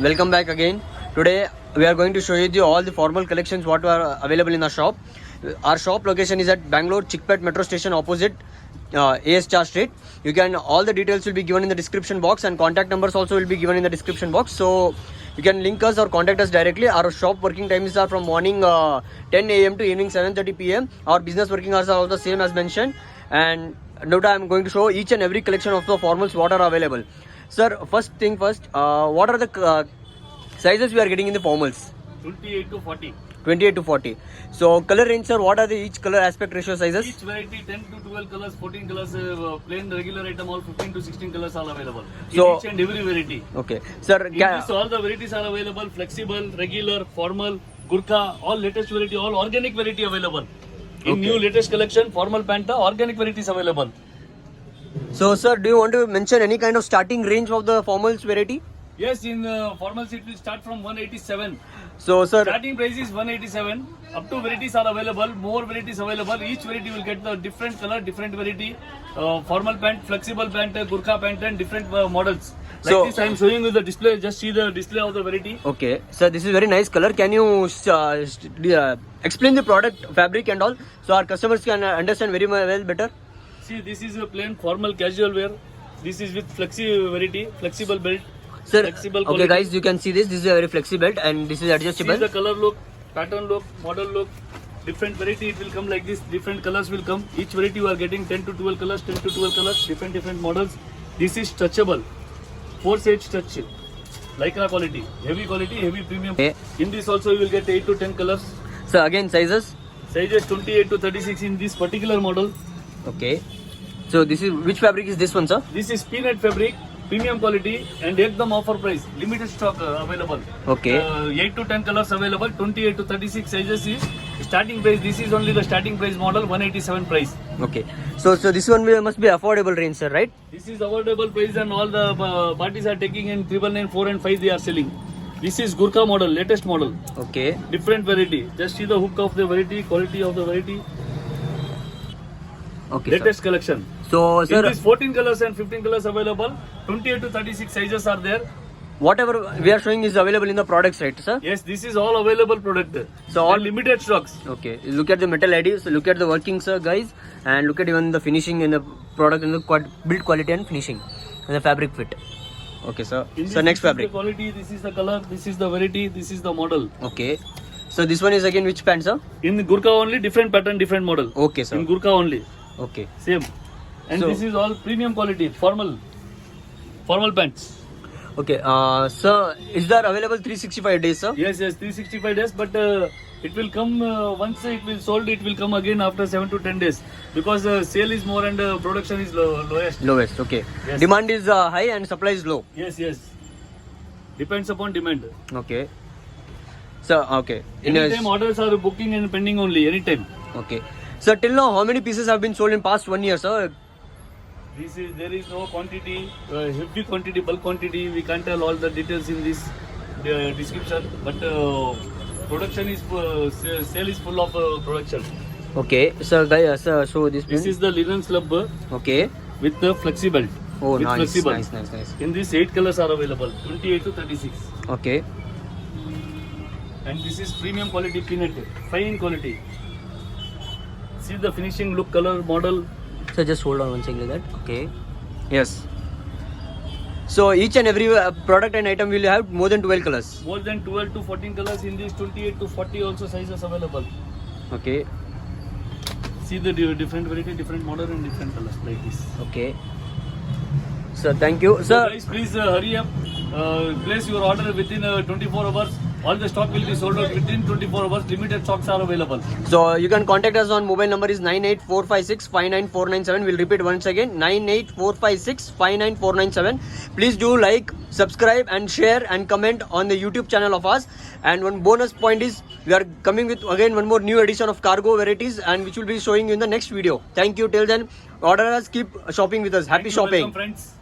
Welcome back again. Today we are going to show you all the formal collections what are available in our shop. Our shop location is at Bangalore Chickpet Metro Station opposite AS Char Street. You can all the details will be given in the description box and contact numbers also will be given in the description box. So you can link us or contact us directly. Our shop working times are from morning 10 a.m. to evening 7:30 p.m. Our business working hours are all the same as mentioned. And now I am going to show each and every collection of the formals what are available. Sir, first thing first, what are the sizes we are getting in the formals? 28 to 40. 28 to 40. So color range, sir, what are the each color aspect ratio sizes? Each variety 10 to 12 colors, 14 colors, plain regular item, all 15 to 16 colors are available. So- In each and every variety. Okay. Sir, In this, all the varieties are available: flexible, regular, formal, Gurkha, all latest variety, all organic variety available. In Okay. new latest collection, formal panta, organic varieties available. so sir, do you want to mention any kind of starting range of the formals variety? Yes, in formals it will start from 187. So sir, Starting price is 187. Up to varieties are available. More varieties available. Each variety will get the different color, different variety. Formal pant, flexible pant, Gurkha pant, and different models. Like So- this, I am showing you the display. Just see the display of the variety. okay. Sir, this is very nice color. Can you explain the product, fabric and all, so our customers can understand very well better? See, this is a plain formal casual wear. This is with flexi variety, flexible belt. Sir, Flexible okay quality. guys, you can see this. This is a very flexible and this is See adjustable. the color look, pattern look, model look. Different variety it will come like this. Different colors will come. Each variety you are getting 10 to 12 colors, 10 to 12 colors, different models. This is touchable. 4-edge touch. Lycra quality, heavy premium. Okay. In this also you will get 8 to 10 colors. So again, sizes. Sizes 28 to 36 in this particular model. Okay. So this is which fabric is this one, sir? This is peanut fabric, premium quality, and ekdam offer price. Limited stock available. Okay. 8 to 10 colors available. 28 to 36 sizes is starting price. This is only the starting price model. 187 price. Okay. So this one must be affordable range, sir, right? This is affordable price, and all the parties are taking in 999, 4 and 5 they are selling. This is Gurkha model, latest model, Okay. different variety. Just see the hook of the variety, quality of the variety, Okay. Sir. latest collection. So In sir, this 14 colors and 15 colors available. 28 to 36 sizes are there. whatever we are showing is available in the products, right, sir? Yes, this is all available product. So all- And limited stocks. Okay. Look at the metal ID. So look at the working, sir, guys, and look at even the finishing in the product and the build quality and finishing and the fabric fit. Okay, sir. In So this, next this fabric. is the quality, this is the color, this is the variety, this is the model. Okay. So this one is again which pant, sir? In Gurkha only, different pattern, different model. Okay, sir. In Gurkha only, Okay. same. And So- this is all premium quality, formal pants. Okay. Sir, is there available 365 days, sir? Yes, 365 days, but it will come once it will sold. It will come again after 7 to 10 days because sale is more and production is lowest. Lowest. Okay. Yes. Demand is high and supply is low. Yes. Depends upon demand. Okay. So okay. Anytime orders are booking and pending only. Anytime. Okay. So till now, how many pieces have been sold in past 1 year, sir? There is no quantity, heavy quantity, bulk quantity. We can't tell all the details in this description, but production is sale is full of production. Okay. So guys, sir, so this. This is the linen slub Okay. with the flexi belt. Oh, with nice, flexible. nice. In this 8 colors are available, 28 to 36. Okay. And this is premium quality peanut, fine quality. See the finishing, look, color, model. So just hold on one second like that. Okay. Yes. So each and every product and item will have more than 12 colors. More than 12 to 14 colors in this, 28 to 40 also sizes available. Okay. See the different variety, different model and different colors like this. Okay. So thank you, So sir. guys, please hurry up. Place your order within 24 hours. All the stock will be sold out within 24 hours. Limited stocks are available. So you can contact us on mobile number is 98456-59497. We'll repeat once again, 98456-59497. Please do like, subscribe and share and comment on the YouTube channel of us. And one bonus point is we are coming with again one more new edition of cargo varieties and which will be showing you in the next video. Thank you. Till then, order us, keep shopping with us. Happy Thank you, shopping. welcome, friends.